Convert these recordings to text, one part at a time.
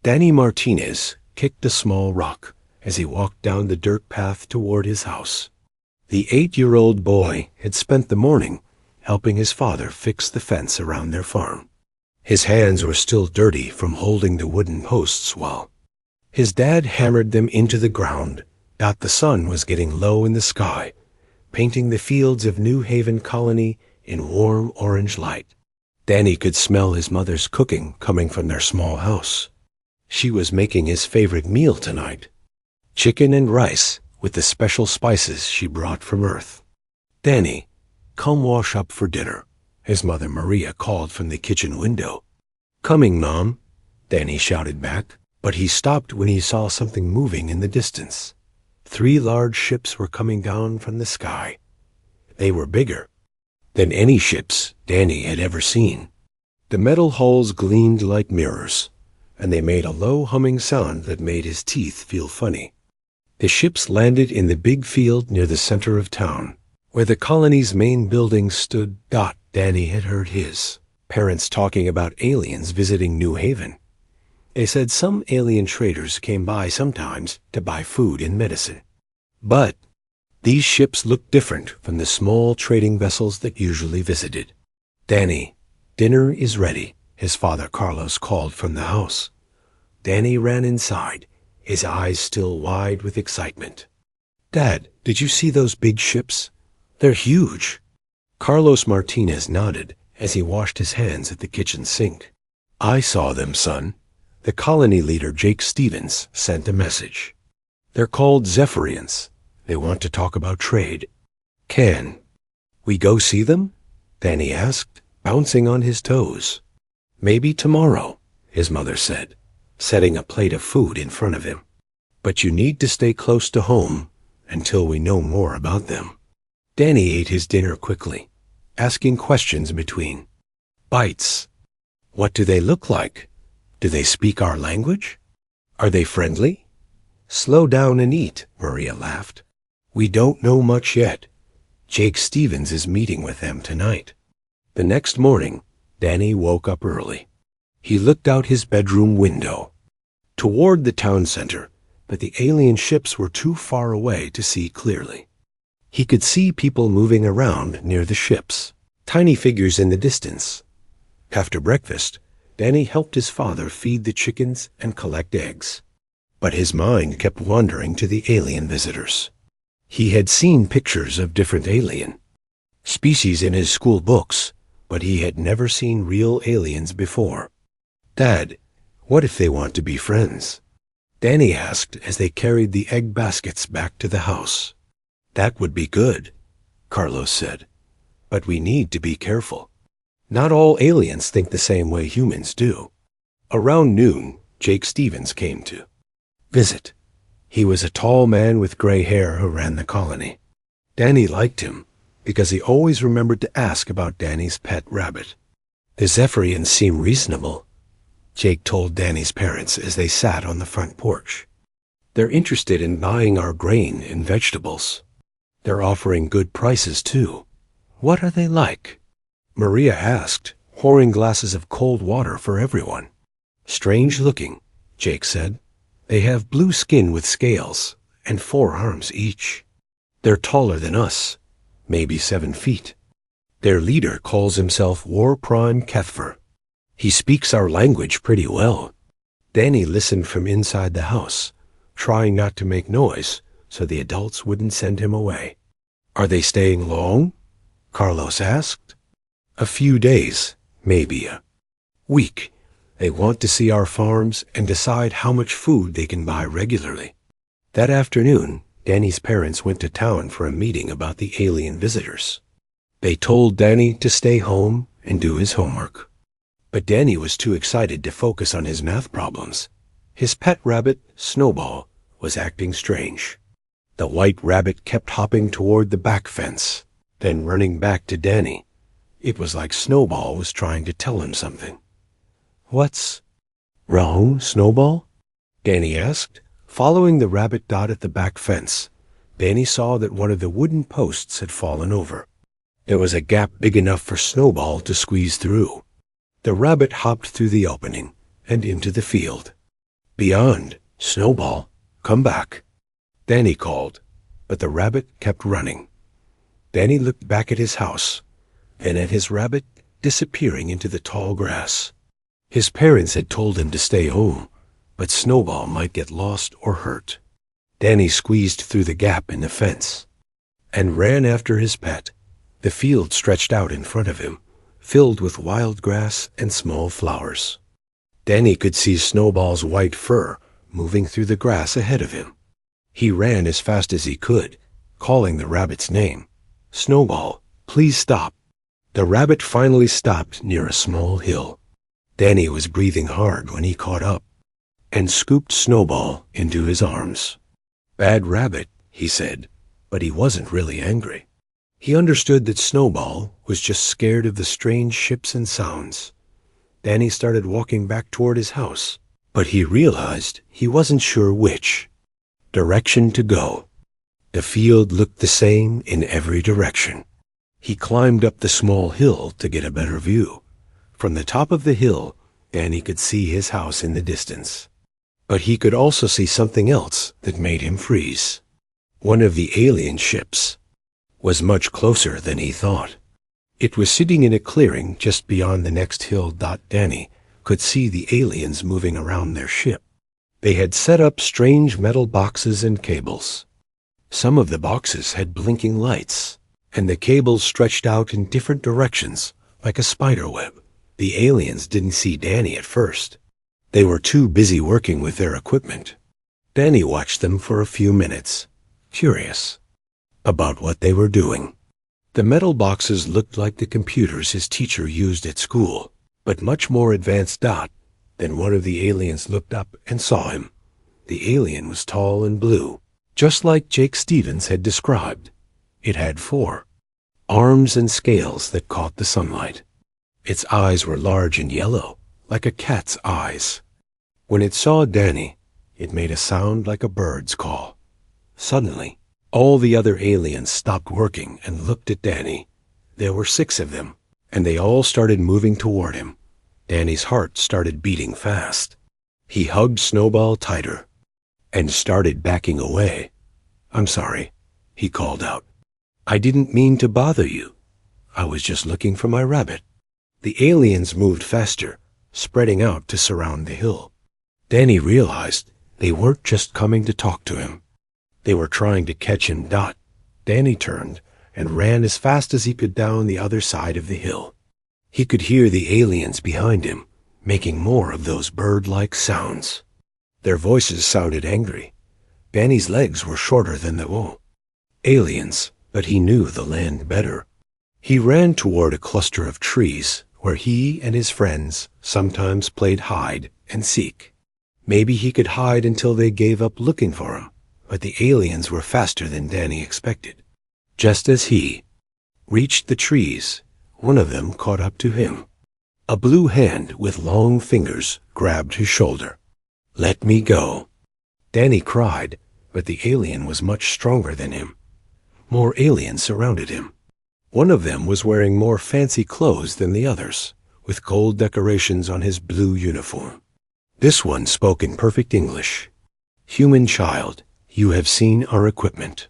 Danny Martinez kicked a small rock as he walked down the dirt path toward his house. The 8-year-old boy had spent the morning helping his father fix the fence around their farm. His hands were still dirty from holding the wooden posts while his dad hammered them into the ground. The sun was getting low in the sky, painting the fields of New Haven Colony in warm orange light. Danny could smell his mother's cooking coming from their small house. She was making his favorite meal tonight, chicken and rice with the special spices she brought from Earth. "Danny, come wash up for dinner," his mother Maria called from the kitchen window. "Coming, Mom," Danny shouted back, but he stopped when he saw something moving in the distance. 3 large ships were coming down from the sky. They were bigger than any ships Danny had ever seen. The metal hulls gleamed like mirrors, and they made a low humming sound that made his teeth feel funny. The ships landed in the big field near the center of town, where the colony's main building stood. Danny had heard his parents talking about aliens visiting New Haven. They said some alien traders came by sometimes to buy food and medicine. But these ships looked different from the small trading vessels that usually visited. "Danny, dinner is ready," his father Carlos called from the house. Danny ran inside, his eyes still wide with excitement. "Dad, did you see those big ships? They're huge." Carlos Martinez nodded as he washed his hands at the kitchen sink. "I saw them, son. The colony leader, Jake Stevens, sent a message. They're called Zephyrians. They want to talk about trade." "Can we go see them?" Danny asked, bouncing on his toes. "Maybe tomorrow," his mother said, setting a plate of food in front of him. "But you need to stay close to home until we know more about them." Danny ate his dinner quickly, asking questions between bites. "What do they look like? Do they speak our language? Are they friendly?" "Slow down and eat," Maria laughed. "We don't know much yet. Jake Stevens is meeting with them tonight." The next morning, Danny woke up early. He looked out his bedroom window toward the town center, but the alien ships were too far away to see clearly. He could see people moving around near the ships, tiny figures in the distance. After breakfast, Danny helped his father feed the chickens and collect eggs. But his mind kept wandering to the alien visitors. He had seen pictures of different alien species in his school books, but he had never seen real aliens before. "Dad, what if they want to be friends?" Danny asked as they carried the egg baskets back to the house. "That would be good," Carlos said, "but we need to be careful. Not all aliens think the same way humans do." Around noon, Jake Stevens came to visit. He was a tall man with gray hair who ran the colony. Danny liked him because he always remembered to ask about Danny's pet rabbit. "The Zephyrians seem reasonable," Jake told Danny's parents as they sat on the front porch. "They're interested in buying our grain and vegetables. They're offering good prices, too." "What are they like?" Maria asked, pouring glasses of cold water for everyone. "Strange looking," Jake said. "They have blue skin with scales and 4 arms each. They're taller than us, maybe 7 feet. Their leader calls himself War Prime Kethfer. He speaks our language pretty well." Danny listened from inside the house, trying not to make noise so the adults wouldn't send him away. "Are they staying long?" Carlos asked. "A few days, maybe a week. They want to see our farms and decide how much food they can buy regularly." That afternoon, Danny's parents went to town for a meeting about the alien visitors. They told Danny to stay home and do his homework. But Danny was too excited to focus on his math problems. His pet rabbit, Snowball, was acting strange. The white rabbit kept hopping toward the back fence, then running back to Danny. It was like Snowball was trying to tell him something. "What's wrong, Snowball?" Danny asked. Following the rabbit dot at the back fence, Danny saw that one of the wooden posts had fallen over. There was a gap big enough for Snowball to squeeze through. The rabbit hopped through the opening and into the field. Beyond, Snowball, come back. Danny called, but the rabbit kept running. Danny looked back at his house, and at his rabbit disappearing into the tall grass. His parents had told him to stay home, but Snowball might get lost or hurt. Danny squeezed through the gap in the fence and ran after his pet. The field stretched out in front of him, filled with wild grass and small flowers. Danny could see Snowball's white fur moving through the grass ahead of him. He ran as fast as he could, calling the rabbit's name. "Snowball, please stop." The rabbit finally stopped near a small hill. Danny was breathing hard when he caught up and scooped Snowball into his arms. "Bad rabbit," he said, but he wasn't really angry. He understood that Snowball was just scared of the strange ships and sounds. Danny started walking back toward his house, but he realized he wasn't sure which direction to go. The field looked the same in every direction. He climbed up the small hill to get a better view. From the top of the hill, Danny could see his house in the distance. But he could also see something else that made him freeze. One of the alien ships was much closer than he thought. It was sitting in a clearing just beyond the next hill. Danny could see the aliens moving around their ship. They had set up strange metal boxes and cables. Some of the boxes had blinking lights, and the cables stretched out in different directions like a spider web. The aliens didn't see Danny at first. They were too busy working with their equipment. Danny watched them for a few minutes, curious about what they were doing. The metal boxes looked like the computers his teacher used at school, but much more advanced. Then one of the aliens looked up and saw him. The alien was tall and blue, just like Jake Stevens had described. It had 4 arms and scales that caught the sunlight. Its eyes were large and yellow, like a cat's eyes. When it saw Danny, it made a sound like a bird's call. Suddenly, all the other aliens stopped working and looked at Danny. There were 6 of them, and they all started moving toward him. Danny's heart started beating fast. He hugged Snowball tighter and started backing away. "I'm sorry," he called out. "I didn't mean to bother you. I was just looking for my rabbit." The aliens moved faster, spreading out to surround the hill. Danny realized they weren't just coming to talk to him. They were trying to catch him. Danny turned and ran as fast as he could down the other side of the hill. He could hear the aliens behind him, making more of those bird-like sounds. Their voices sounded angry. Danny's legs were shorter than the aliens, but he knew the land better. He ran toward a cluster of trees where he and his friends sometimes played hide and seek. Maybe he could hide until they gave up looking for him, but the aliens were faster than Danny expected. Just as he reached the trees, one of them caught up to him. A blue hand with long fingers grabbed his shoulder. "Let me go." Danny cried, but the alien was much stronger than him. More aliens surrounded him. One of them was wearing more fancy clothes than the others, with gold decorations on his blue uniform. This one spoke in perfect English. "Human child, you have seen our equipment.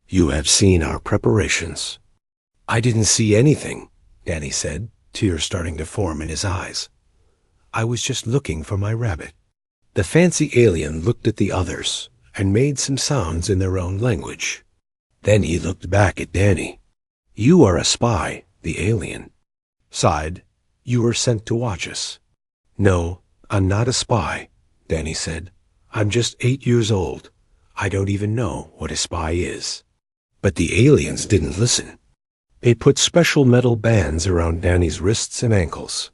You have seen our preparations." "I didn't see anything," Danny said, tears starting to form in his eyes. "I was just looking for my rabbit." The fancy alien looked at the others and made some sounds in their own language. Then he looked back at Danny. "You are a spy," the alien sighed. "You were sent to watch us." "No, I'm not a spy," Danny said. "I'm just 8 years old. I don't even know what a spy is." But the aliens didn't listen. They put special metal bands around Danny's wrists and ankles.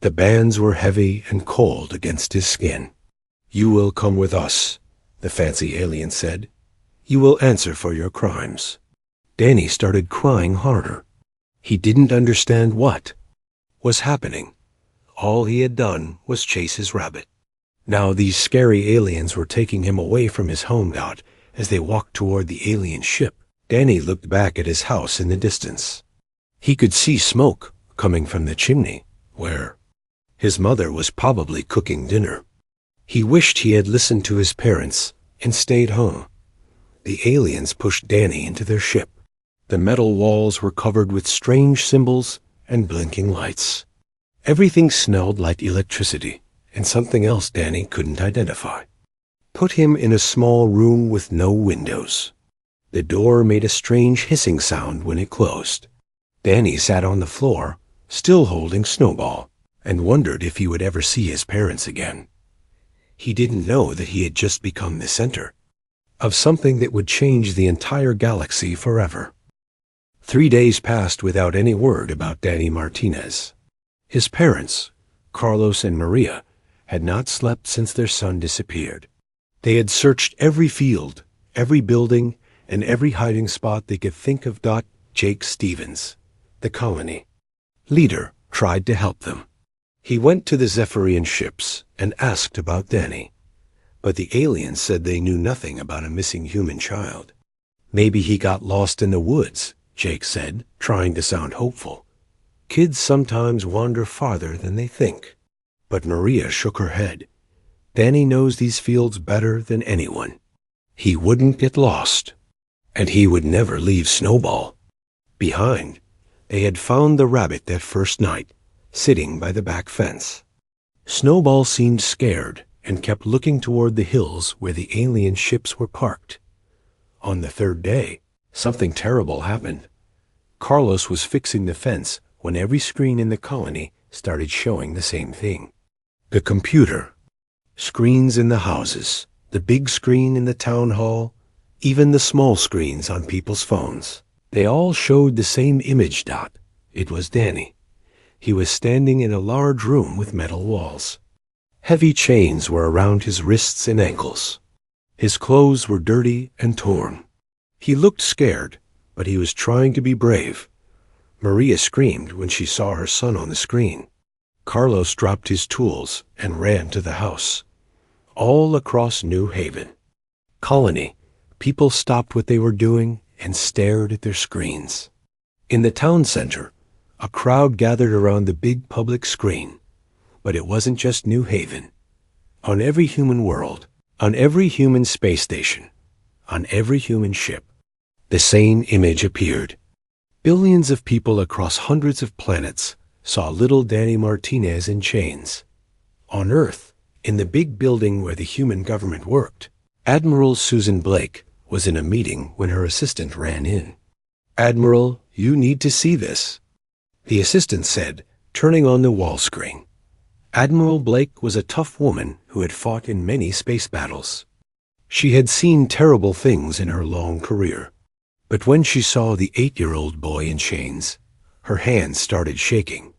The bands were heavy and cold against his skin. "You will come with us," the fancy alien said. "You will answer for your crimes." Danny started crying harder. He didn't understand what was happening. All he had done was chase his rabbit. Now these scary aliens were taking him away from his home. As they walked toward the alien ship, Danny looked back at his house in the distance. He could see smoke coming from the chimney, where his mother was probably cooking dinner. He wished he had listened to his parents and stayed home. The aliens pushed Danny into their ship. The metal walls were covered with strange symbols and blinking lights. Everything smelled like electricity and something else Danny couldn't identify. Put him in a small room with no windows. The door made a strange hissing sound when it closed. Danny sat on the floor, still holding Snowball, and wondered if he would ever see his parents again. He didn't know that he had just become the center of something that would change the entire galaxy forever. 3 days passed without any word about Danny Martinez. His parents, Carlos and Maria, had not slept since their son disappeared. They had searched every field, every building, and every hiding spot they could think of. Jake Stevens, the colony leader, tried to help them. He went to the Zephyrian ships and asked about Danny, but the aliens said they knew nothing about a missing human child. Maybe he got lost in the woods, Jake said, trying to sound hopeful. Kids sometimes wander farther than they think. But Maria shook her head. Danny knows these fields better than anyone. He wouldn't get lost, and he would never leave Snowball behind. They had found the rabbit that first night, sitting by the back fence. Snowball seemed scared and kept looking toward the hills where the alien ships were parked. On the third day, something terrible happened. Carlos was fixing the fence when every screen in the colony started showing the same thing. The computer, screens in the houses, the big screen in the town hall, even the small screens on people's phones. They all showed the same image. It was Danny. He was standing in a large room with metal walls. Heavy chains were around his wrists and ankles. His clothes were dirty and torn. He looked scared, but he was trying to be brave. Maria screamed when she saw her son on the screen. Carlos dropped his tools and ran to the house. All across New Haven colony, people stopped what they were doing and stared at their screens. In the town center, a crowd gathered around the big public screen. But it wasn't just New Haven. On every human world, on every human space station, on every human ship, the same image appeared. Billions of people across hundreds of planets saw little Danny Martinez in chains. On Earth, in the big building where the human government worked, Admiral Susan Blake was in a meeting when her assistant ran in. "Admiral, you need to see this," the assistant said, turning on the wall screen. Admiral Blake was a tough woman who had fought in many space battles. She had seen terrible things in her long career. But when she saw the 8-year-old boy in chains, her hands started shaking.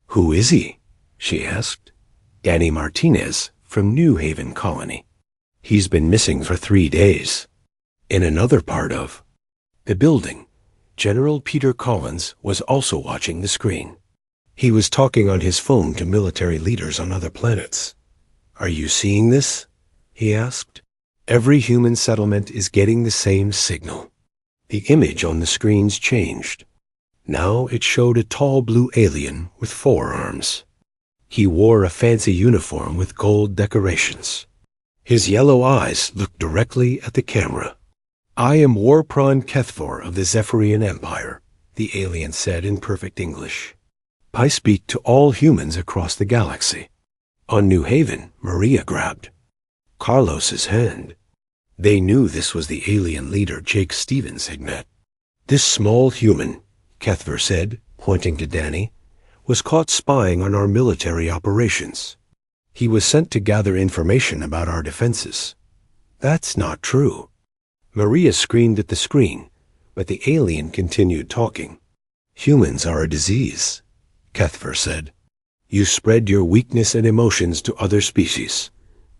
"Who is he?" she asked. "Danny Martinez from New Haven Colony. He's been missing for 3 days." In another part of the building, General Peter Collins was also watching the screen. He was talking on his phone to military leaders on other planets. "Are you seeing this?" he asked. "Every human settlement is getting the same signal." The image on the screens changed. Now it showed a tall blue alien with 4 arms. He wore a fancy uniform with gold decorations. His yellow eyes looked directly at the camera. "I am Warpron Kethfor of the Zephyrian Empire," the alien said in perfect English. "I speak to all humans across the galaxy." On New Haven, Maria grabbed Carlos's hand. They knew this was the alien leader Jake Stevens had met. "This small human," Kethfor said, pointing to Danny, "was caught spying on our military operations. He was sent to gather information about our defenses." "That's not true." Maria screamed at the screen, but the alien continued talking. "Humans are a disease," Kethfor said. "You spread your weakness and emotions to other species.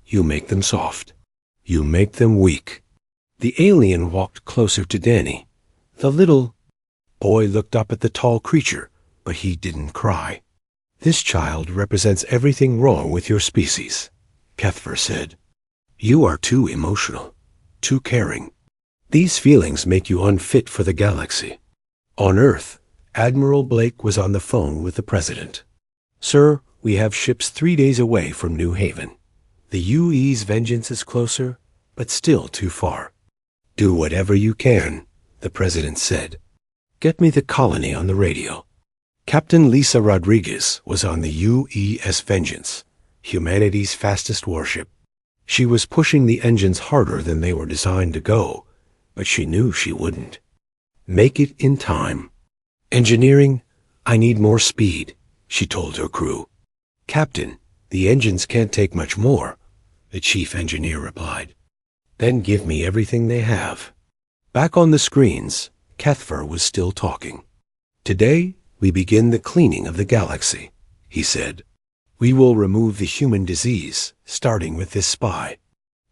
You make them soft. You make them weak." The alien walked closer to Danny. The little boy looked up at the tall creature, but he didn't cry. "This child represents everything wrong with your species," Kethfor said. "You are too emotional, too caring. These feelings make you unfit for the galaxy." On Earth, Admiral Blake was on the phone with the president. "Sir, we have ships 3 days away from New Haven. The UE's vengeance is closer, but still too far. Do whatever you can, the president said. Get me the colony on the radio. Captain Lisa Rodriguez was on the UES Vengeance, humanity's fastest warship. She was pushing the engines harder than they were designed to go, but she knew she wouldn't. Make it in time. Engineering, I need more speed, she told her crew. Captain, the engines can't take much more, the chief engineer replied. Then give me everything they have. Back on the screens, Kethfer was still talking. Today, we begin the cleaning of the galaxy, he said. We will remove the human disease, starting with this spy.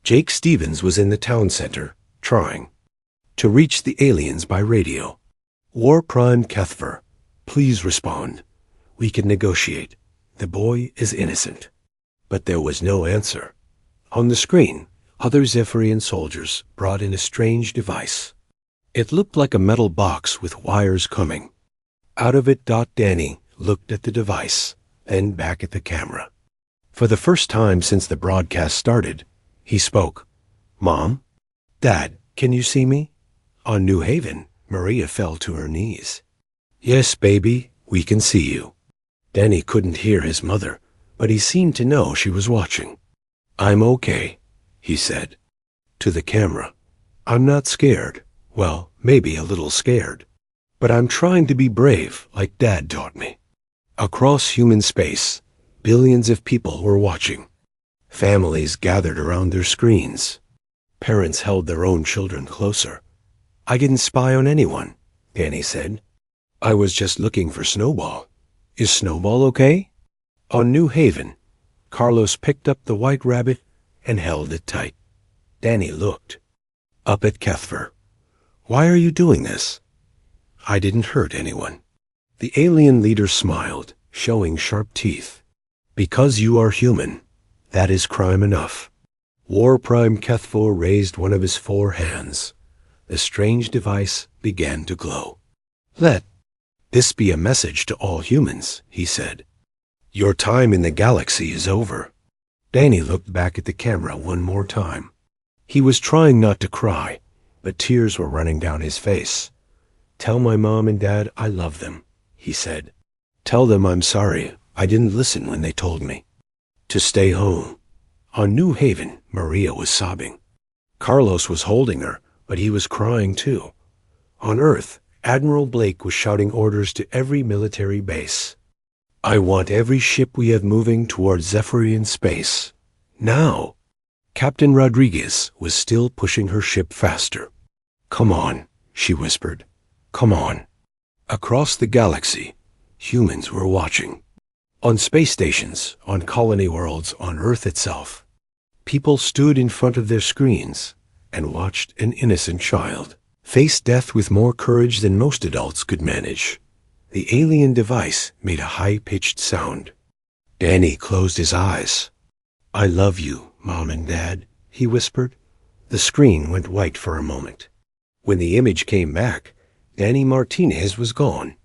Jake Stevens was in the town center, trying to reach the aliens by radio. War Prime Kethfer, please respond. We can negotiate. The boy is innocent. But there was no answer. On the screen, other Zephyrian soldiers brought in a strange device. It looked like a metal box with wires coming. Out of it, Danny looked at the device, then back at the camera. For the first time since the broadcast started, he spoke. Mom? Dad, can you see me? On New Haven, Maria fell to her knees. Yes, baby, we can see you. Danny couldn't hear his mother, but he seemed to know she was watching. I'm okay, he said. To the camera. I'm not scared. Well, maybe a little scared. But I'm trying to be brave, like Dad taught me. Across human space, billions of people were watching. Families gathered around their screens. Parents held their own children closer. I didn't spy on anyone, Danny said. I was just looking for Snowball. Is Snowball okay? On New Haven, Carlos picked up the white rabbit and held it tight. Danny looked up at Kethfer. Why are you doing this? I didn't hurt anyone. The alien leader smiled, showing sharp teeth. Because you are human, that is crime enough. War Prime Kethfor raised one of his 4 hands. The strange device began to glow. Let this be a message to all humans, he said. Your time in the galaxy is over. Danny looked back at the camera one more time. He was trying not to cry, but tears were running down his face. Tell my mom and dad I love them, he said. Tell them I'm sorry I didn't listen when they told me to stay home. On New Haven, Maria was sobbing. Carlos was holding her, but he was crying too. On Earth, Admiral Blake was shouting orders to every military base. I want every ship we have moving toward Zephyrian space. Now. Captain Rodriguez was still pushing her ship faster. Come on, she whispered. Come on. Across the galaxy, humans were watching. On space stations, on colony worlds, on Earth itself, people stood in front of their screens and watched an innocent child face death with more courage than most adults could manage. The alien device made a high-pitched sound. Danny closed his eyes. I love you, Mom and Dad, he whispered. The screen went white for a moment. When the image came back, Danny Martinez was gone.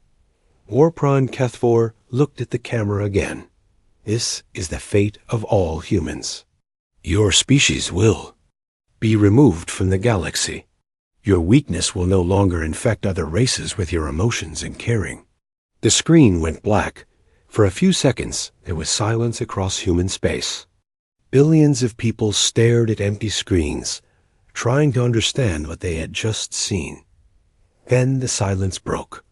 War Prime Kethfor looked at the camera again. This is the fate of all humans. Your species will be removed from the galaxy. Your weakness will no longer infect other races with your emotions and caring. The screen went black. For a few seconds, there was silence across human space. Billions of people stared at empty screens, trying to understand what they had just seen. Then the silence broke.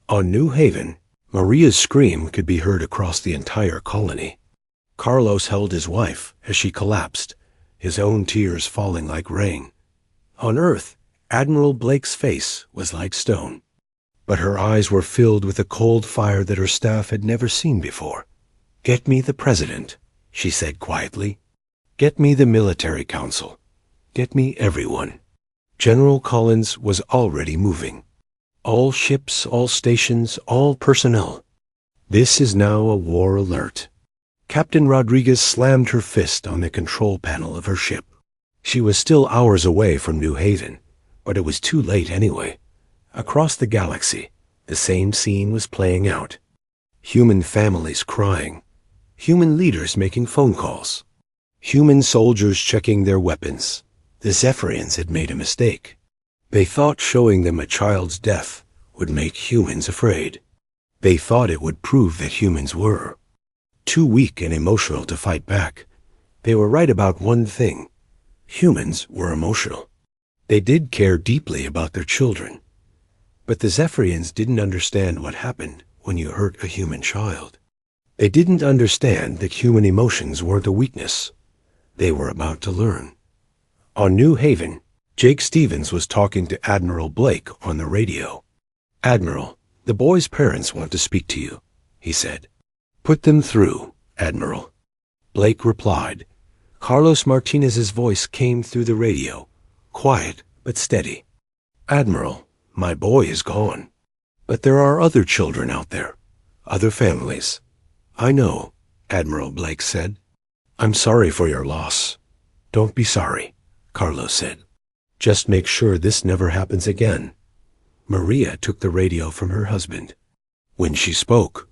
On New Haven, Maria's scream could be heard across the entire colony. Carlos held his wife as she collapsed, his own tears falling like rain. On Earth, Admiral Blake's face was like stone, but her eyes were filled with a cold fire that her staff had never seen before. Get me the president, she said quietly. Get me the military council. Get me everyone. General Collins was already moving. All ships, all stations, all personnel. This is now a war alert. Captain Rodriguez slammed her fist on the control panel of her ship. She was still hours away from New Haven, but it was too late anyway. Across the galaxy, the same scene was playing out. Human families crying. Human leaders making phone calls. Human soldiers checking their weapons. The Zephyrians had made a mistake. They thought showing them a child's death would make humans afraid. They thought it would prove that humans were too weak and emotional to fight back. They were right about one thing. Humans were emotional. They did care deeply about their children. But the Zephyrians didn't understand what happened when you hurt a human child. They didn't understand that human emotions weren't a weakness. They were about to learn. On New Haven, Jake Stevens was talking to Admiral Blake on the radio. "Admiral, the boy's parents want to speak to you," he said. "Put them through, Admiral." Blake replied. Carlos Martinez's voice came through the radio, quiet but steady. "Admiral, my boy is gone. But there are other children out there, other families." "I know," Admiral Blake said. "I'm sorry for your loss." "Don't be sorry," Carlos said. "Just make sure this never happens again." Maria took the radio from her husband. When she spoke,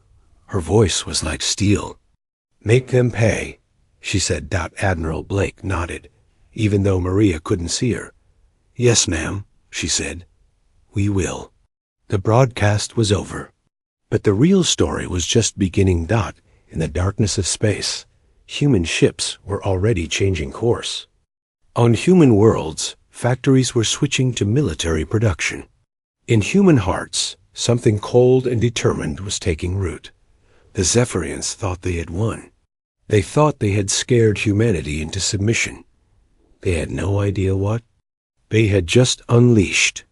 her voice was like steel. "Make them pay," she said. Admiral Blake nodded, even though Maria couldn't see her. "Yes, ma'am," she said. "We will." The broadcast was over. But the real story was just beginning. In the darkness of space, human ships were already changing course. On human worlds, factories were switching to military production. In human hearts, something cold and determined was taking root. The Zephyrians thought they had won. They thought they had scared humanity into submission. They had no idea what they had just unleashed.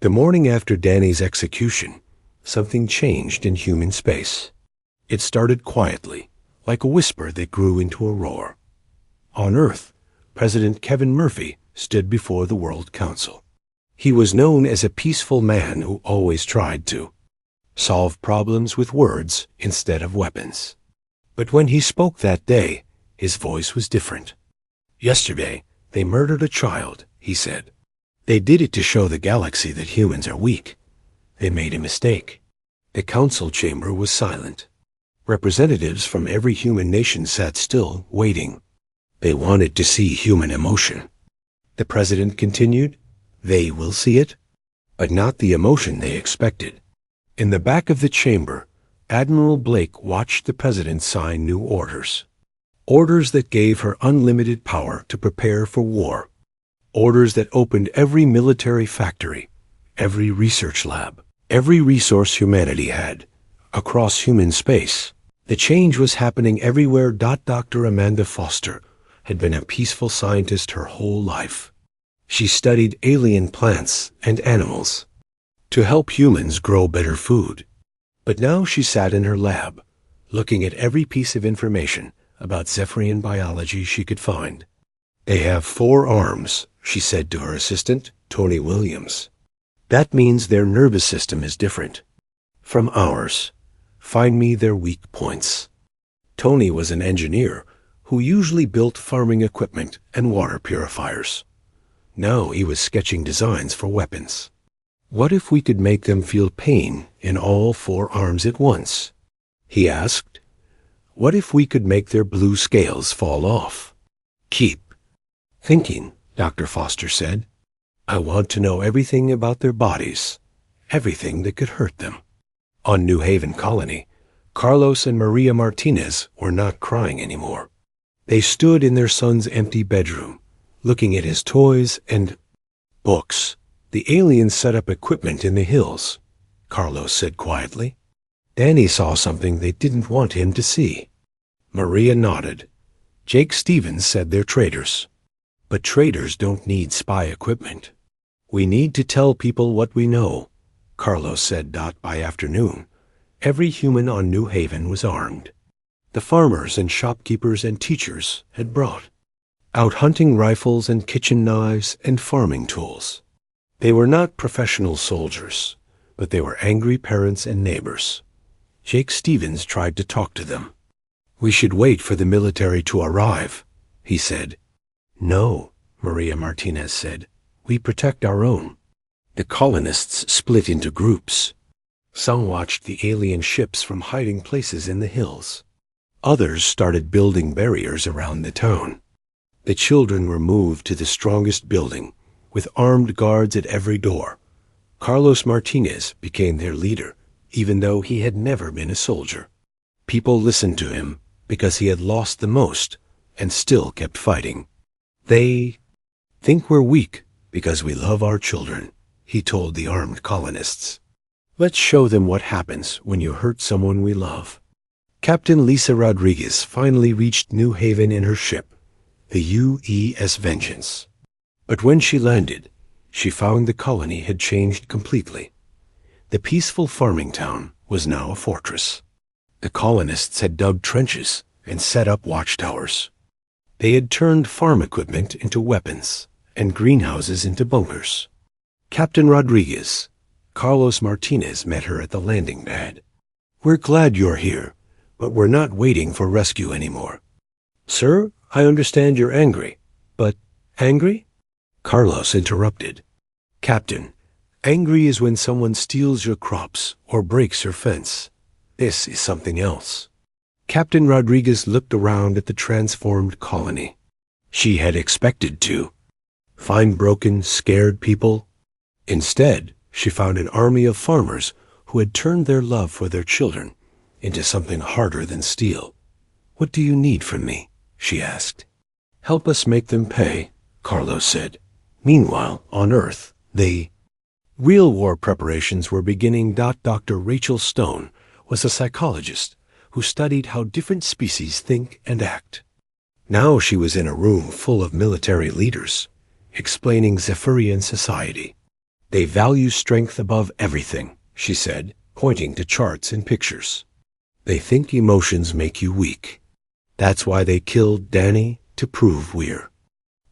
The morning after Danny's execution, something changed in human space. It started quietly, like a whisper that grew into a roar. On Earth, President Kevin Murphy stood before the World Council. He was known as a peaceful man who always tried to solve problems with words instead of weapons. But when he spoke that day, his voice was different. "Yesterday, they murdered a child," he said. "They did it to show the galaxy that humans are weak. They made a mistake." The council chamber was silent. Representatives from every human nation sat still, waiting. They wanted to see human emotion. The president continued, "They will see it, but not the emotion they expected." In the back of the chamber, Admiral Blake watched the president sign new orders. Orders that gave her unlimited power to prepare for war. Orders that opened every military factory, every research lab, every resource humanity had, across human space. The change was happening everywhere. Dr. Amanda Foster had been a peaceful scientist her whole life. She studied alien plants and animals to help humans grow better food. But now she sat in her lab, looking at every piece of information about Zephyrian biology she could find. "They have 4 arms," she said to her assistant, Tony Williams. "That means their nervous system is different from ours. Find me their weak points." Tony was an engineer who usually built farming equipment and water purifiers. Now he was sketching designs for weapons. "What if we could make them feel pain in all 4 arms at once?" he asked. "What if we could make their blue scales fall off?" "Keep thinking," Dr. Foster said. "I want to know everything about their bodies, everything that could hurt them." On New Haven Colony, Carlos and Maria Martinez were not crying anymore. They stood in their son's empty bedroom, looking at his toys and books. "The aliens set up equipment in the hills," Carlos said quietly. "Danny saw something they didn't want him to see." Maria nodded. "Jake Stevens said they're traitors. But traitors don't need spy equipment. We need to tell people what we know," Carlos said. By afternoon, every human on New Haven was armed. The farmers and shopkeepers and teachers had brought out hunting rifles and kitchen knives and farming tools. They were not professional soldiers, but they were angry parents and neighbors. Jake Stevens tried to talk to them. "We should wait for the military to arrive," he said. "No," Maria Martinez said. "We protect our own." The colonists split into groups. Some watched the alien ships from hiding places in the hills. Others started building barriers around the town. The children were moved to the strongest building, with armed guards at every door. Carlos Martinez became their leader, even though he had never been a soldier. People listened to him because he had lost the most and still kept fighting. They think we're weak because we love our children, he told the armed colonists. Let's show them what happens when you hurt someone we love. Captain Lisa Rodriguez finally reached New Haven in her ship, the UES Vengeance. But when she landed, she found the colony had changed completely. The peaceful farming town was now a fortress. The colonists had dug trenches and set up watchtowers. They had turned farm equipment into weapons and greenhouses into bunkers. Captain Rodriguez, Carlos Martinez, met her at the landing pad. We're glad you're here, but we're not waiting for rescue anymore. Sir, I understand you're angry, but angry? Carlos interrupted. Captain, angry is when someone steals your crops or breaks your fence. This is something else. Captain Rodriguez looked around at the transformed colony. She had expected to find broken, scared people. Instead, she found an army of farmers who had turned their love for their children into something harder than steel. What do you need from me? She asked. Help us make them pay, Carlos said. Meanwhile, on Earth, real war preparations were beginning. Dr. Rachel Stone was a psychologist who studied how different species think and act. Now she was in a room full of military leaders, explaining Zephyrian society. They value strength above everything, she said, pointing to charts and pictures. They think emotions make you weak. That's why they killed Danny, to prove we're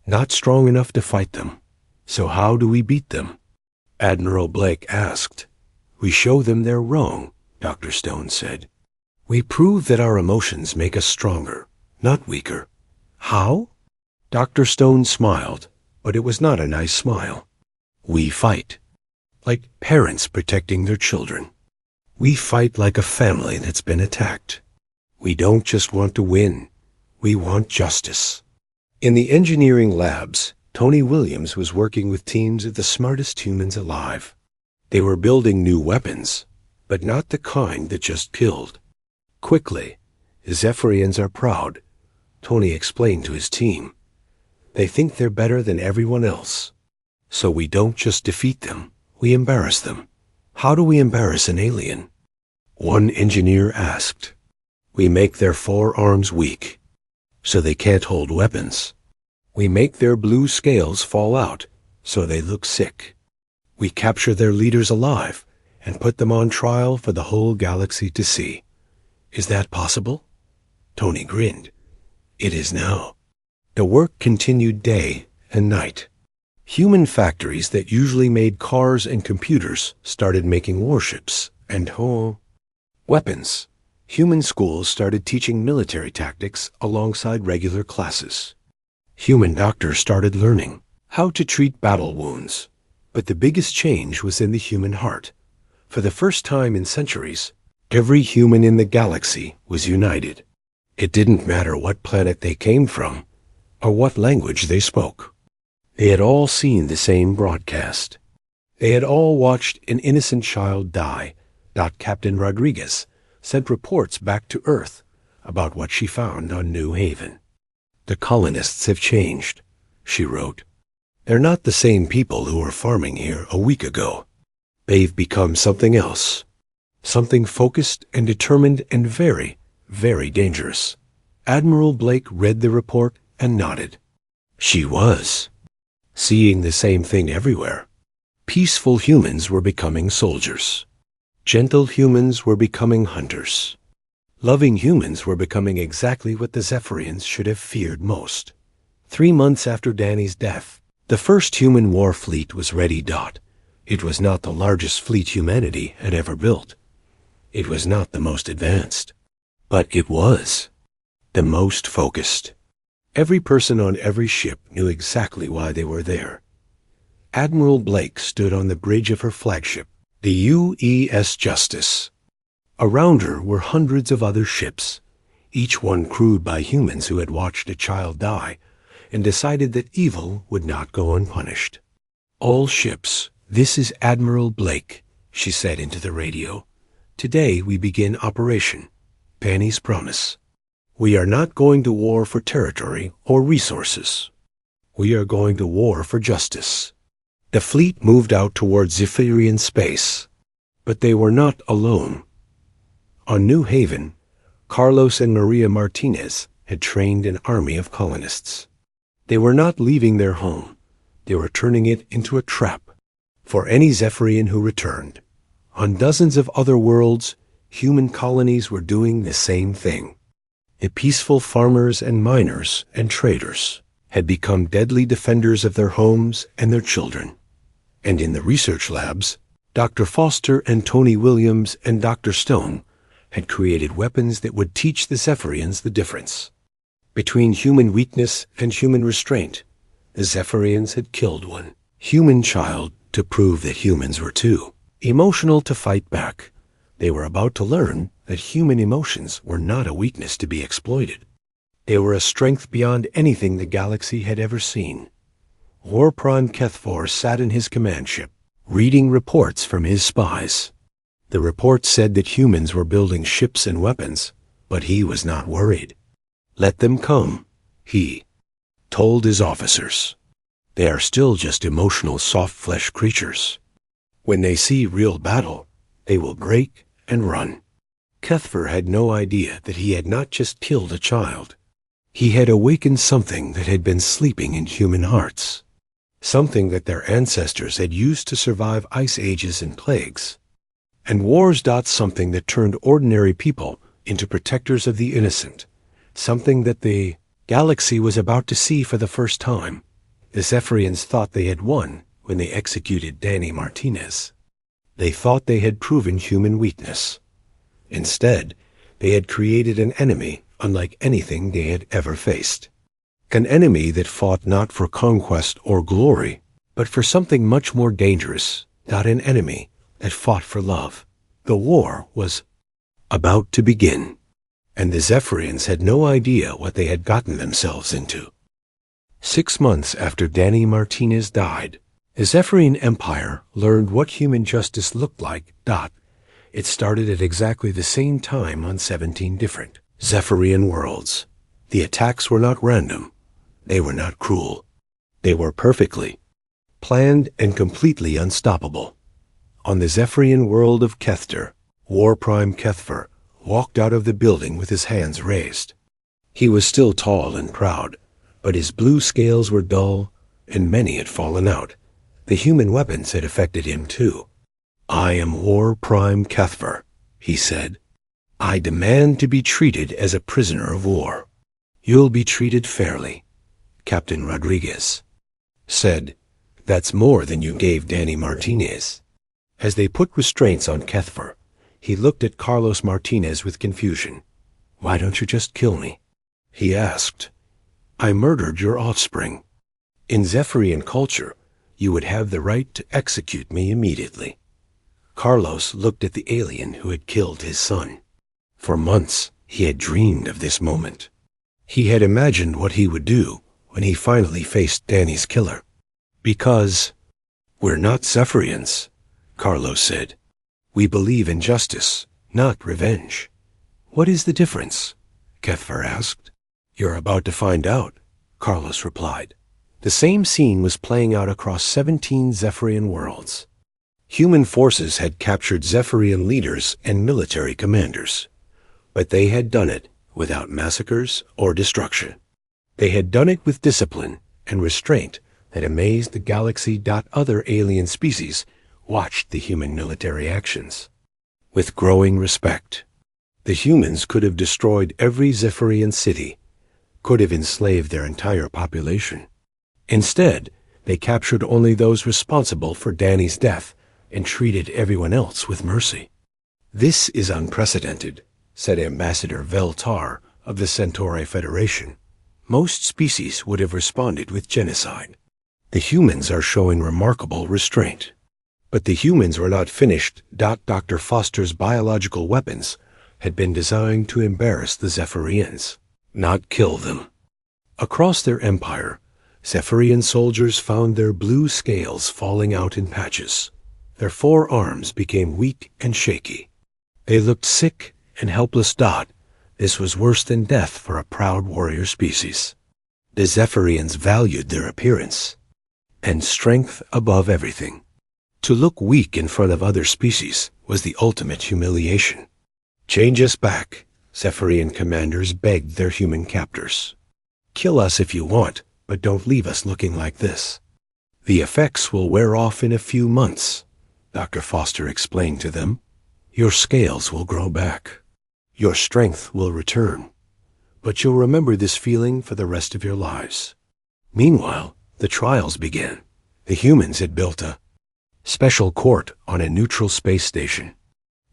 not strong enough to fight them. So how do we beat them? Admiral Blake asked. We show them they're wrong, Dr. Stone said. We prove that our emotions make us stronger, not weaker. How? Dr. Stone smiled, but it was not a nice smile. We fight, like parents protecting their children. We fight like a family that's been attacked. We don't just want to win, we want justice. In the engineering labs, Tony Williams was working with teams of the smartest humans alive. They were building new weapons, but not the kind that just killed. Quickly, Zephyrians are proud, Tony explained to his team. They think they're better than everyone else. So we don't just defeat them, we embarrass them. How do we embarrass an alien? One engineer asked. We make their forearms weak, so they can't hold weapons. We make their blue scales fall out, so they look sick. We capture their leaders alive and put them on trial for the whole galaxy to see. Is that possible? Tony grinned. It is now. The work continued day and night. Human factories that usually made cars and computers started making warships and weapons. Human schools started teaching military tactics alongside regular classes. Human doctors started learning how to treat battle wounds. But the biggest change was in the human heart. For the first time in centuries, every human in the galaxy was united. It didn't matter what planet they came from or what language they spoke. They had all seen the same broadcast. They had all watched an innocent child die. Captain Rodriguez sent reports back to Earth about what she found on New Haven. The colonists have changed, she wrote. They're not the same people who were farming here a week ago. They've become something else. Something focused and determined and very, very dangerous. Admiral Blake read the report and nodded. She was seeing the same thing everywhere. Peaceful humans were becoming soldiers. Gentle humans were becoming hunters. Loving humans were becoming exactly what the Zephyrians should have feared most. 3 months after Danny's death, the first human war fleet was ready. It was not the largest fleet humanity had ever built. It was not the most advanced. But it was the most focused. Every person on every ship knew exactly why they were there. Admiral Blake stood on the bridge of her flagship, the UES Justice. Around her were hundreds of other ships, each one crewed by humans who had watched a child die and decided that evil would not go unpunished. "All ships, this is Admiral Blake," she said into the radio. "Today we begin Operation Penny's Promise. We are not going to war for territory or resources. We are going to war for justice." The fleet moved out toward Zephyrian space, but they were not alone. On New Haven, Carlos and Maria Martinez had trained an army of colonists. They were not leaving their home. They were turning it into a trap for any Zephyrian who returned. On dozens of other worlds, human colonies were doing the same thing. The peaceful farmers and miners and traders had become deadly defenders of their homes and their children. And in the research labs, Dr. Foster and Tony Williams and Dr. Stone had created weapons that would teach the Zephyrians the difference between human weakness and human restraint. The Zephyrians had killed one human child to prove that humans were too emotional to fight back. They were about to learn that human emotions were not a weakness to be exploited. They were a strength beyond anything the galaxy had ever seen. War Prime Kethfor sat in his command ship, reading reports from his spies. The reports said that humans were building ships and weapons, but he was not worried. "Let them come," he told his officers. "They are still just emotional soft-flesh creatures. When they see real battle, they will break and run." Kethfor had no idea that he had not just killed a child. He had awakened something that had been sleeping in human hearts, something that their ancestors had used to survive ice ages and plagues, and wars. Something that turned ordinary people into protectors of the innocent, something that the galaxy was about to see for the first time. The Zephyrians thought they had won when they executed Danny Martinez. They thought they had proven human weakness. Instead, they had created an enemy unlike anything they had ever faced. An enemy that fought not for conquest or glory, but for something much more dangerous. Not an enemy that fought for love. The war was about to begin, and the Zephyrians had no idea what they had gotten themselves into. 6 months after Danny Martinez died, the Zephyrian Empire learned what human justice looked like. It started at exactly the same time on 17 different Zephyrian worlds. The attacks were not random. They were not cruel. They were perfectly planned and completely unstoppable. On the Zephyrian world of Kethter, War Prime Kethfor walked out of the building with his hands raised. He was still tall and proud, but his blue scales were dull, and many had fallen out. The human weapons had affected him too. "I am War Prime Kethfor," he said. "I demand to be treated as a prisoner of war." "You'll be treated fairly," Captain Rodriguez said. "That's more than you gave Danny Martinez." As they put restraints on Kethfor, he looked at Carlos Martinez with confusion. "Why don't you just kill me?" he asked. "I murdered your offspring. In Zephyrian culture, you would have the right to execute me immediately." Carlos looked at the alien who had killed his son. For months, he had dreamed of this moment. He had imagined what he would do when he finally faced Danny's killer. "Because we're not Zephyrians," Carlos said. "We believe in justice, not revenge." "What is the difference?" Kethfor asked. "You're about to find out," Carlos replied. The same scene was playing out across 17 Zephyrian worlds. Human forces had captured Zephyrian leaders and military commanders, but they had done it without massacres or destruction. They had done it with discipline and restraint that amazed the galaxy. Other alien species watched the human military actions with growing respect. The humans could have destroyed every Zephyrian city, could have enslaved their entire population. Instead, they captured only those responsible for Danny's death and treated everyone else with mercy. "This is unprecedented," said Ambassador Veltar of the Centauri Federation. "Most species would have responded with genocide. The humans are showing remarkable restraint." But the humans were not finished. Dr. Foster's biological weapons had been designed to embarrass the Zephyrians, not kill them. Across their empire, Zephyrian soldiers found their blue scales falling out in patches. Their forearms became weak and shaky. They looked sick and helpless. This was worse than death for a proud warrior species. The Zephyrians valued their appearance and strength above everything. To look weak in front of other species was the ultimate humiliation. "Change us back," Zephyrian commanders begged their human captors. "Kill us if you want, but don't leave us looking like this. The effects will wear off in a few months," Dr. Foster explained to them. "Your scales will grow back. Your strength will return. But you'll remember this feeling for the rest of your lives." Meanwhile, the trials began. The humans had built a special court on a neutral space station.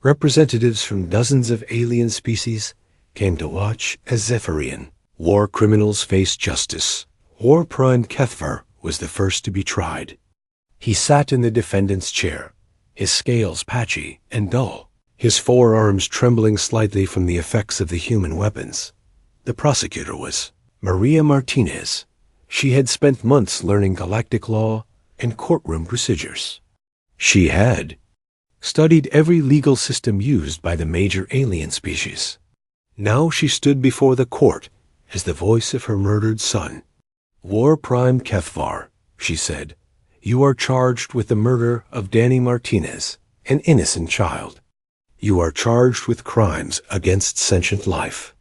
Representatives from dozens of alien species came to watch as Zephyrian war criminals faced justice. War Prime Kethvar was the first to be tried. He sat in the defendant's chair, his scales patchy and dull, his forearms trembling slightly from the effects of the human weapons. The prosecutor was Maria Martinez. She had spent months learning galactic law and courtroom procedures. She had studied every legal system used by the major alien species. Now she stood before the court as the voice of her murdered son. "War Prime Kethvar," she said, "you are charged with the murder of Danny Martinez, an innocent child. You are charged with crimes against sentient life.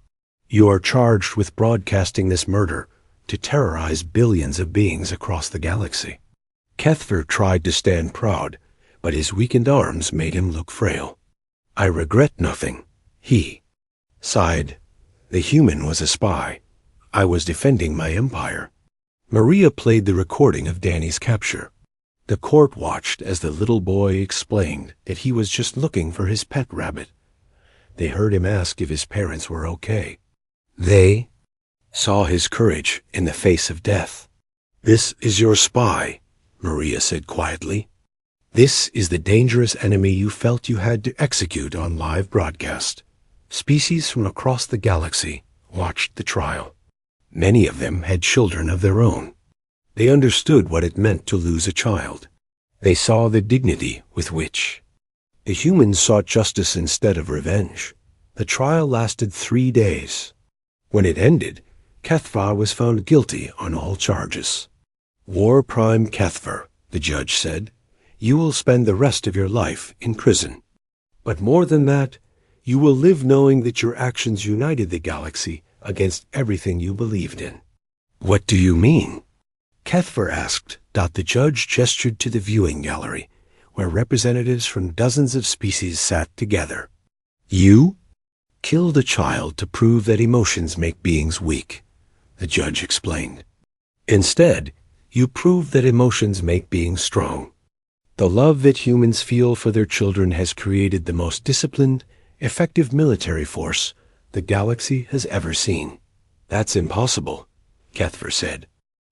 You are charged with broadcasting this murder to terrorize billions of beings across the galaxy." Kethvar tried to stand proud, but his weakened arms made him look frail. "I regret nothing," he sighed. "The human was a spy. I was defending my empire." Maria played the recording of Danny's capture. The court watched as the little boy explained that he was just looking for his pet rabbit. They heard him ask if his parents were okay. They saw his courage in the face of death. "This is your spy," Maria said quietly. "This is the dangerous enemy you felt you had to execute on live broadcast." Species from across the galaxy watched the trial. Many of them had children of their own. They understood what it meant to lose a child. They saw the dignity with which the humans sought justice instead of revenge. The trial lasted 3 days. When it ended, Kethvar was found guilty on all charges. "War Prime Kethvar," the judge said, "you will spend the rest of your life in prison. But more than that, you will live knowing that your actions united the galaxy against everything you believed in." "What do you mean?" Kethvar asked. The judge gestured to the viewing gallery, where representatives from dozens of species sat together. "You killed a child to prove that emotions make beings weak," the judge explained. "Instead, you proved that emotions make beings strong. The love that humans feel for their children has created the most disciplined, effective military force the galaxy has ever seen." "That's impossible," Kethvar said.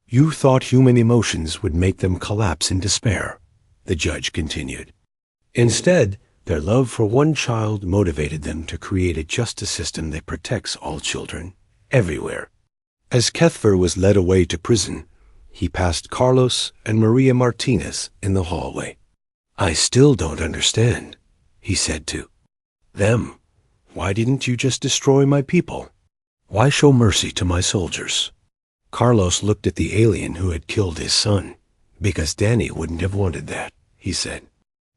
"You thought human emotions would make them collapse in despair," the judge continued. "Instead, their love for one child motivated them to create a justice system that protects all children, everywhere." As Kethvar was led away to prison, he passed Carlos and Maria Martinez in the hallway. "I still don't understand," he said to them. "Why didn't you just destroy my people? Why show mercy to my soldiers?" Carlos looked at the alien who had killed his son. "Because Danny wouldn't have wanted that," he said.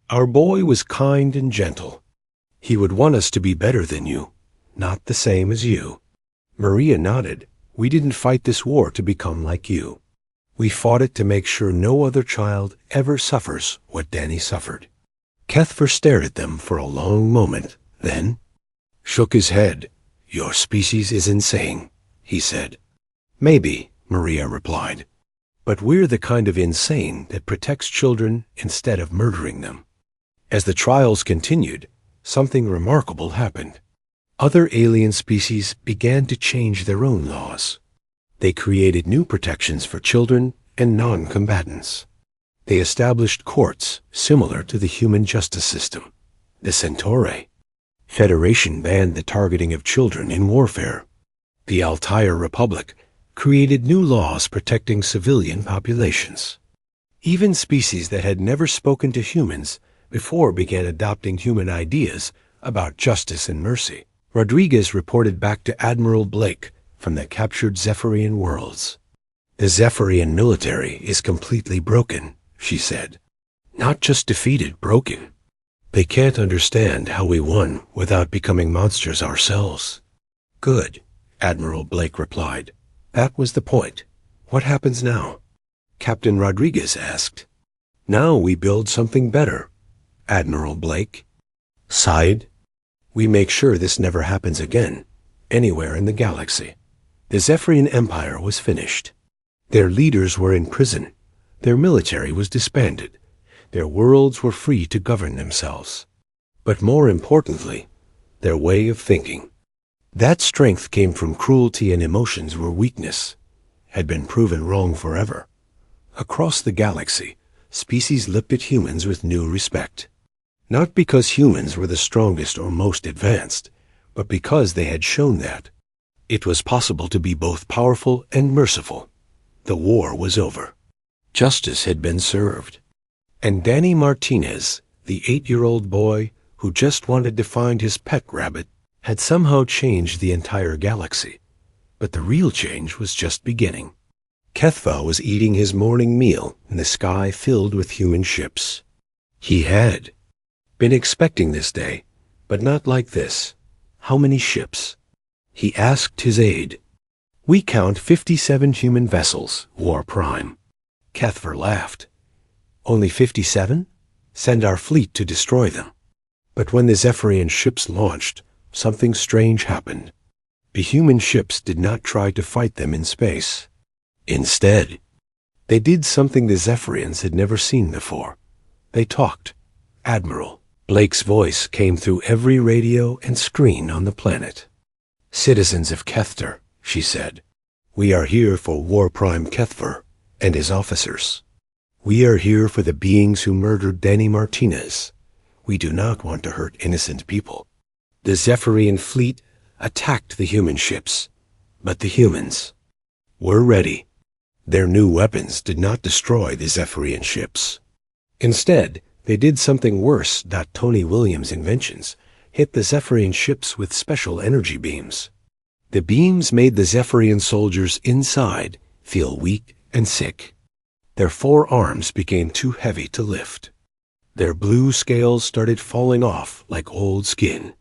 "Our boy was kind and gentle. He would want us to be better than you, not the same as you." Maria nodded. "We didn't fight this war to become like you. We fought it to make sure no other child ever suffers what Danny suffered." Kethvar stared at them for a long moment, then shook his head. "Your species is insane," he said. "Maybe," Maria replied. "But we're the kind of insane that protects children instead of murdering them." As the trials continued, something remarkable happened. Other alien species began to change their own laws. They created new protections for children and non-combatants. They established courts similar to the human justice system. The Centauri Federation banned the targeting of children in warfare. The Altair Republic created new laws protecting civilian populations. Even species that had never spoken to humans before began adopting human ideas about justice and mercy. Rodriguez reported back to Admiral Blake from the captured Zephyrian worlds. "The Zephyrian military is completely broken," she said. "Not just defeated, broken. They can't understand how we won without becoming monsters ourselves." "Good," Admiral Blake replied. "That was the point. What happens now?" Captain Rodriguez asked. "Now we build something better," Admiral Blake sighed. "We make sure this never happens again, anywhere in the galaxy." The Zephyrian Empire was finished. Their leaders were in prison. Their military was disbanded. Their worlds were free to govern themselves. But more importantly, their way of thinking. That strength came from cruelty and emotions where weakness had been proven wrong forever. Across the galaxy, species looked at humans with new respect. Not because humans were the strongest or most advanced, but because they had shown that it was possible to be both powerful and merciful. The war was over. Justice had been served. And Danny Martinez, the 8-year-old boy who just wanted to find his pet rabbit, had somehow changed the entire galaxy. But the real change was just beginning. Kethva was eating his morning meal in the sky filled with human ships. He had been expecting this day, but not like this. "How many ships?" he asked his aide. "We count 57 human vessels, War Prime." Kethva laughed. "Only 57? Send our fleet to destroy them." But when the Zephyrian ships launched, something strange happened. The human ships did not try to fight them in space. Instead, they did something the Zephyrians had never seen before. They talked. Admiral Blake's voice came through every radio and screen on the planet. "Citizens of Kethter," she said, "we are here for War Prime Kethver and his officers. We are here for the beings who murdered Danny Martinez. We do not want to hurt innocent people." The Zephyrian fleet attacked the human ships, but the humans were ready. Their new weapons did not destroy the Zephyrian ships. Instead, they did something worse. Tony Williams' inventions hit the Zephyrian ships with special energy beams. The beams made the Zephyrian soldiers inside feel weak and sick. Their 4 arms became too heavy to lift. Their blue scales started falling off like old skin.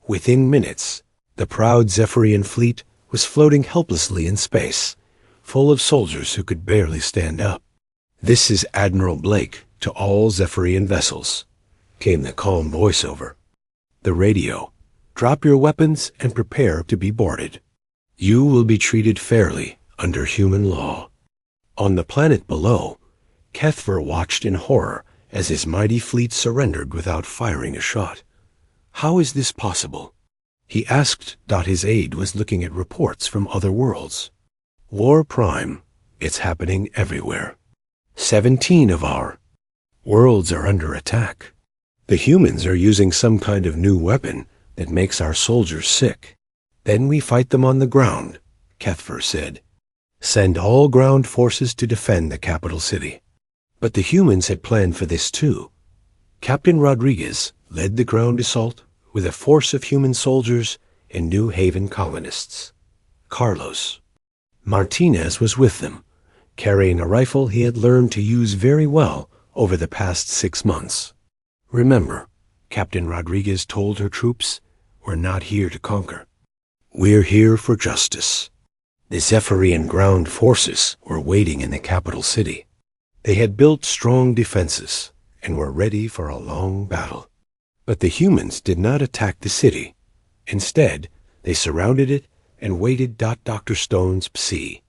Within minutes, the proud Zephyrian fleet was floating helplessly in space, full of soldiers who could barely stand up. "This is Admiral Blake to all Zephyrian vessels," came the calm voiceover. The radio: "Drop your weapons and prepare to be boarded. You will be treated fairly under human law." On the planet below, Kethver watched in horror as his mighty fleet surrendered without firing a shot. "How is this possible?" he asked. His aide was looking at reports from other worlds. "War Prime, it's happening everywhere. 17 of our worlds are under attack. The humans are using some kind of new weapon that makes our soldiers sick. Then we fight them on the ground," Kethver said. "Send all ground forces to defend the capital city." But the humans had planned for this too. Captain Rodriguez led the ground assault with a force of human soldiers and New Haven colonists. Carlos Martinez was with them, carrying a rifle he had learned to use very well over the past 6 months. "Remember," Captain Rodriguez told her troops, "we're not here to conquer. We're here for justice." The Zephyrian ground forces were waiting in the capital city. They had built strong defenses and were ready for a long battle. But the humans did not attack the city. Instead, they surrounded it and waited. Dr. Stone's Psi.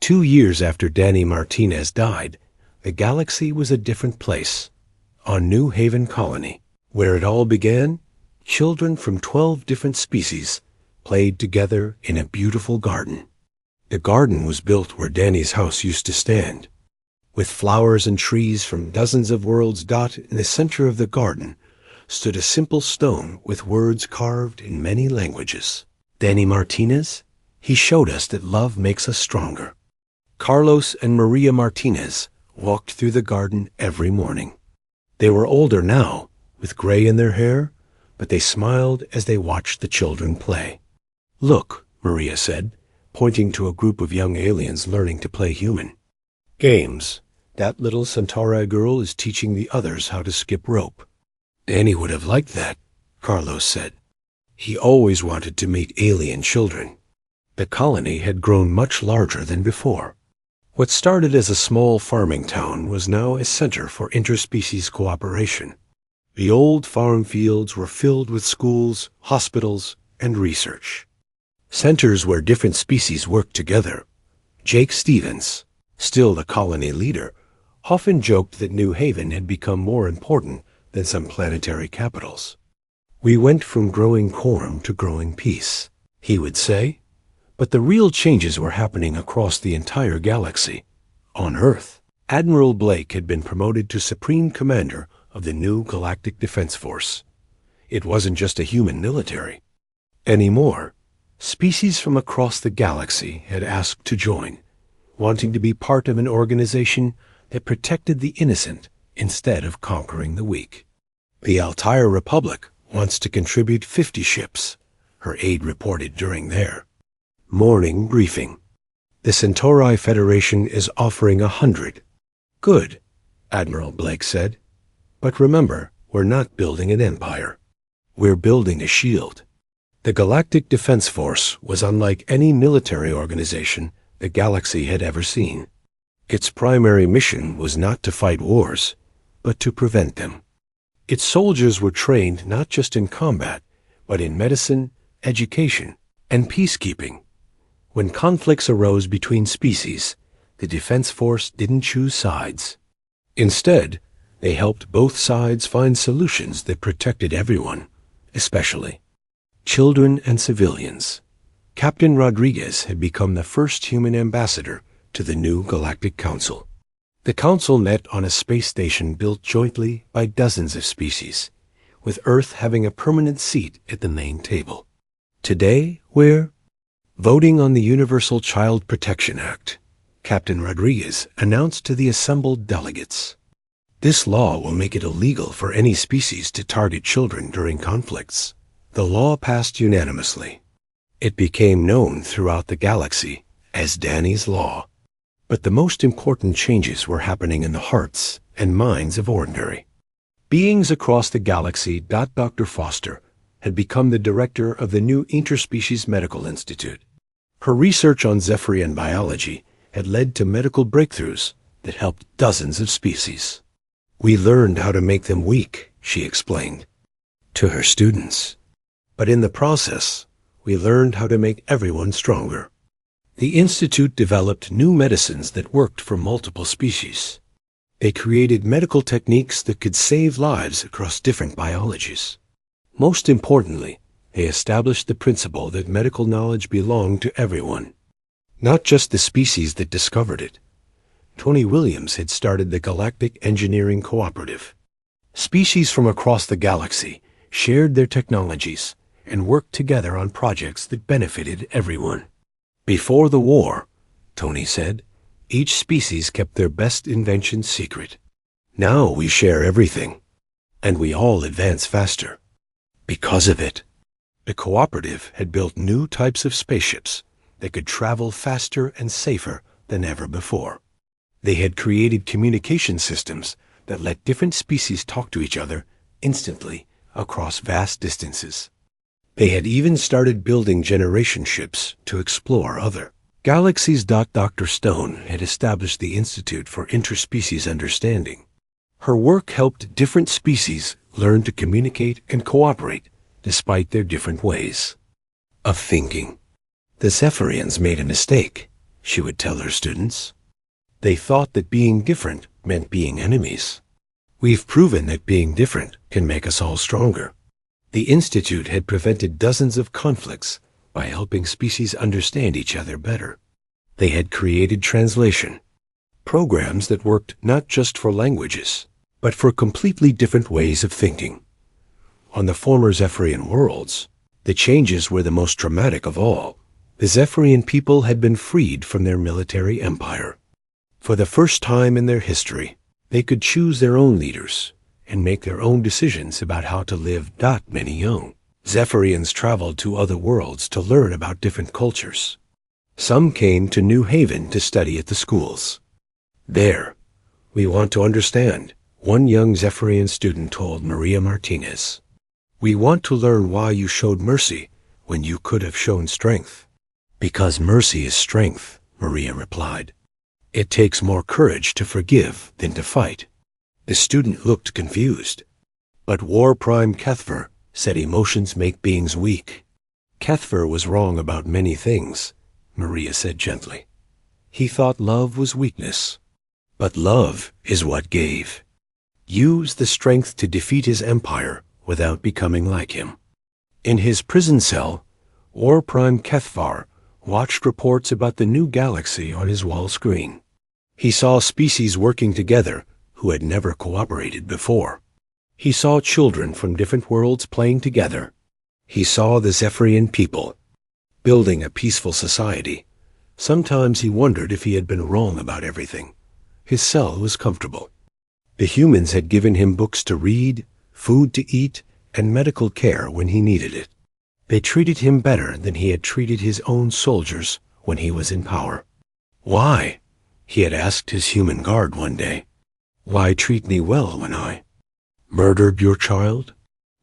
2 years after Danny Martinez died, the galaxy was a different place. On New Haven Colony, where it all began, children from 12 different species played together in a beautiful garden. The garden was built where Danny's house used to stand, with flowers and trees from dozens of worlds. In the center of the garden stood a simple stone with words carved in many languages. Danny Martinez, he showed us that love makes us stronger. Carlos and Maria Martinez walked through the garden every morning. They were older now, with gray in their hair, but they smiled as they watched the children play. "Look," Maria said, pointing to a group of young aliens learning to play human. "Games. That little Centauri girl is teaching the others how to skip rope." "Danny would have liked that," Carlos said. He always wanted to meet alien children. The colony had grown much larger than before. What started as a small farming town was now a center for interspecies cooperation. The old farm fields were filled with schools, hospitals, and research. Centers where different species worked together. Jake Stevens, still the colony leader, often joked that New Haven had become more important than some planetary capitals. "We went from growing corn to growing peace," he would say. But the real changes were happening across the entire galaxy. On Earth, Admiral Blake had been promoted to Supreme Commander of the new Galactic Defense Force. It wasn't just a human military. Anymore, species from across the galaxy had asked to join, wanting to be part of an organization that protected the innocent instead of conquering the weak. "The Altair Republic wants to contribute 50 ships," her aide reported during their morning briefing. "The Centauri Federation is offering 100. "Good," Admiral Blake said. "But remember, we're not building an empire. We're building a shield." The Galactic Defense Force was unlike any military organization the galaxy had ever seen. Its primary mission was not to fight wars, but to prevent them. Its soldiers were trained not just in combat, but in medicine, education, and peacekeeping. When conflicts arose between species, the Defense Force didn't choose sides. Instead, they helped both sides find solutions that protected everyone, especially children and civilians. Captain Rodriguez had become the first human ambassador to the new Galactic Council. The Council met on a space station built jointly by dozens of species, with Earth having a permanent seat at the main table. Today, we're voting on the Universal Child Protection Act, Captain Rodriguez announced to the assembled delegates. "This law will make it illegal for any species to target children during conflicts." The law passed unanimously. It became known throughout the galaxy as Danny's Law. But the most important changes were happening in the hearts and minds of ordinary beings across the galaxy. Dr. Foster had become the director of the new Interspecies Medical Institute. Her research on Zephyrian biology had led to medical breakthroughs that helped dozens of species. "We learned how to make them weak," she explained to her students. "But in the process, we learned how to make everyone stronger." The Institute developed new medicines that worked for multiple species. They created medical techniques that could save lives across different biologies. Most importantly, they established the principle that medical knowledge belonged to everyone, not just the species that discovered it. Tony Williams had started the Galactic Engineering Cooperative. Species from across the galaxy shared their technologies and worked together on projects that benefited everyone. "Before the war," Tony said, "each species kept their best invention secret. Now we share everything, and we all advance faster. Because of it." The cooperative had built new types of spaceships that could travel faster and safer than ever before. They had created communication systems that let different species talk to each other instantly across vast distances. They had even started building generation ships to explore other galaxies. Dr. Stone had established the Institute for Interspecies Understanding. Her work helped different species learn to communicate and cooperate despite their different ways of thinking. "The Zephyrians made a mistake," she would tell her students. "They thought that being different meant being enemies. We've proven that being different can make us all stronger." The Institute had prevented dozens of conflicts by helping species understand each other better. They had created translation programs that worked not just for languages, but for completely different ways of thinking. On the former Zephyrian worlds, the changes were the most dramatic of all. The Zephyrian people had been freed from their military empire. For the first time in their history, they could choose their own leaders and make their own decisions about how to live. Many young Zephyrians traveled to other worlds to learn about different cultures. Some came to New Haven to study at the schools. There, we want to understand, one young Zephyrian student told Maria Martinez. We want to learn why you showed mercy when you could have shown strength. Because mercy is strength, Maria replied. It takes more courage to forgive than to fight. The student looked confused. But War Prime Kethver said emotions make beings weak. Kethver was wrong about many things, Maria said gently. He thought love was weakness. But love is what gave. Use the strength to defeat his empire without becoming like him. In his prison cell, War Prime Kethvar watched reports about the new galaxy on his wall screen. He saw species working together who had never cooperated before. He saw children from different worlds playing together. He saw the Zephyrian people building a peaceful society. Sometimes he wondered if he had been wrong about everything. His cell was comfortable. The humans had given him books to read, food to eat, and medical care when he needed it. They treated him better than he had treated his own soldiers when he was in power. Why? He had asked his human guard one day. Why treat me well when I murdered your child?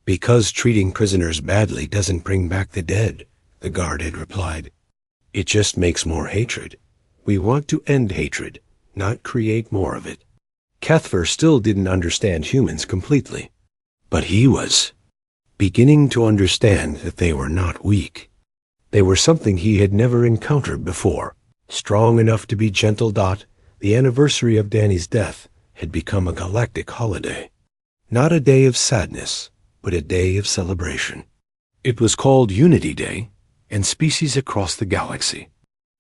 Because treating prisoners badly doesn't bring back the dead, the guard had replied. It just makes more hatred. We want to end hatred, not create more of it. Kethver still didn't understand humans completely, but he was beginning to understand that they were not weak. They were something he had never encountered before, strong enough to be gentle. The anniversary of Danny's death had become a galactic holiday. Not a day of sadness, but a day of celebration. It was called Unity Day, and species across the galaxy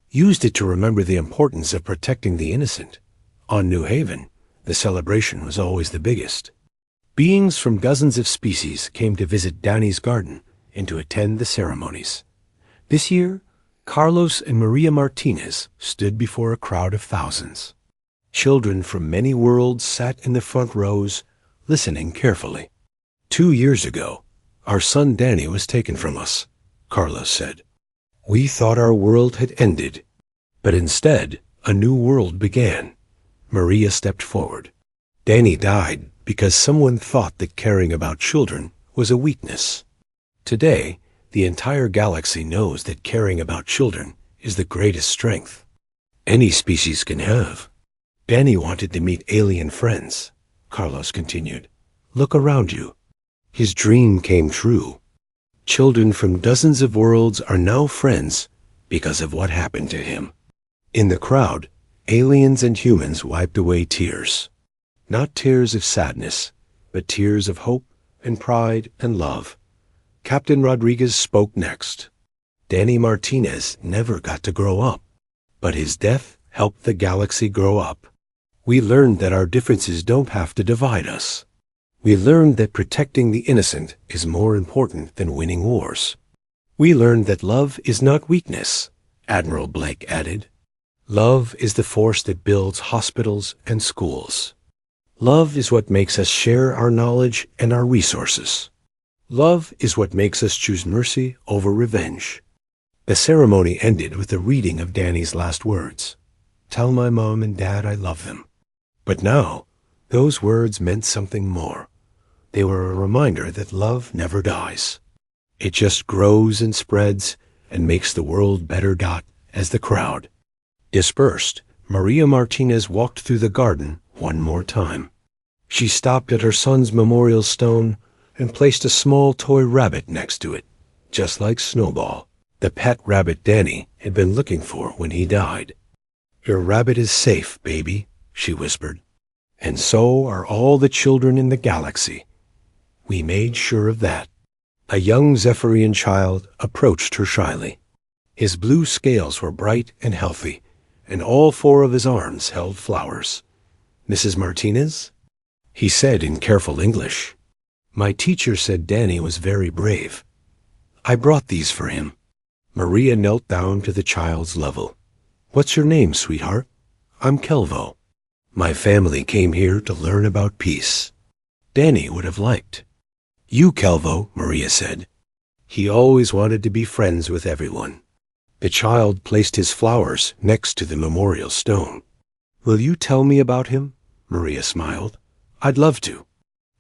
used it to remember the importance of protecting the innocent. On New Haven, the celebration was always the biggest. Beings from dozens of species came to visit Danny's garden and to attend the ceremonies. This year, Carlos and Maria Martinez stood before a crowd of thousands. Children from many worlds sat in the front rows, listening carefully. 2 years ago, our son Danny was taken from us, Carlos said. We thought our world had ended, but instead, a new world began. Maria stepped forward. Danny died because someone thought that caring about children was a weakness. Today, the entire galaxy knows that caring about children is the greatest strength any species can have. Danny wanted to meet alien friends, Carlos continued. Look around you. His dream came true. Children from dozens of worlds are now friends because of what happened to him. In the crowd, aliens and humans wiped away tears. Not tears of sadness, but tears of hope and pride and love. Captain Rodriguez spoke next. Danny Martinez never got to grow up, but his death helped the galaxy grow up. We learned that our differences don't have to divide us. We learned that protecting the innocent is more important than winning wars. We learned that love is not weakness, Admiral Blake added. Love is the force that builds hospitals and schools. Love is what makes us share our knowledge and our resources. Love is what makes us choose mercy over revenge. The ceremony ended with the reading of Danny's last words. Tell my mom and dad I love them. But now, those words meant something more. They were a reminder that love never dies. It just grows and spreads and makes the world better. As the crowd dispersed, Maria Martinez walked through the garden one more time. She stopped at her son's memorial stone and placed a small toy rabbit next to it, just like Snowball, the pet rabbit Danny had been looking for when he died. Your rabbit is safe, baby, she whispered. And so are all the children in the galaxy. We made sure of that. A young Zephyrian child approached her shyly. His blue scales were bright and healthy, and all 4 of his arms held flowers. Mrs. Martinez? He said in careful English. My teacher said Danny was very brave. I brought these for him. Maria knelt down to the child's level. What's your name, sweetheart? I'm Kelvo. My family came here to learn about peace. Danny would have liked. You, Kelvo, Maria said. He always wanted to be friends with everyone. The child placed his flowers next to the memorial stone. Will you tell me about him? Maria smiled. I'd love to.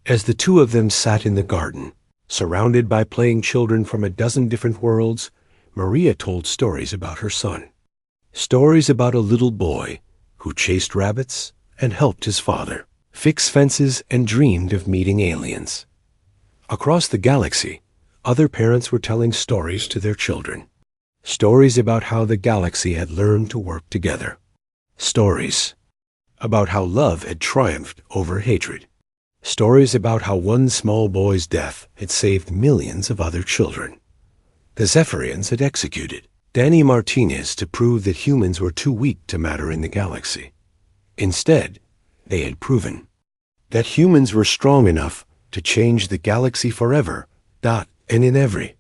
As the two of them sat in the garden, surrounded by playing children from a dozen different worlds, Maria told stories about her son. Stories about a little boy who chased rabbits and helped his father fix fences and dreamed of meeting aliens. Across the galaxy, other parents were telling stories to their children. Stories about how the galaxy had learned to work together. Stories about how love had triumphed over hatred. Stories about how one small boy's death had saved millions of other children. The Zephyrians had executed Danny Martinez to prove that humans were too weak to matter in the galaxy. Instead, they had proven that humans were strong enough to change the galaxy forever, and in every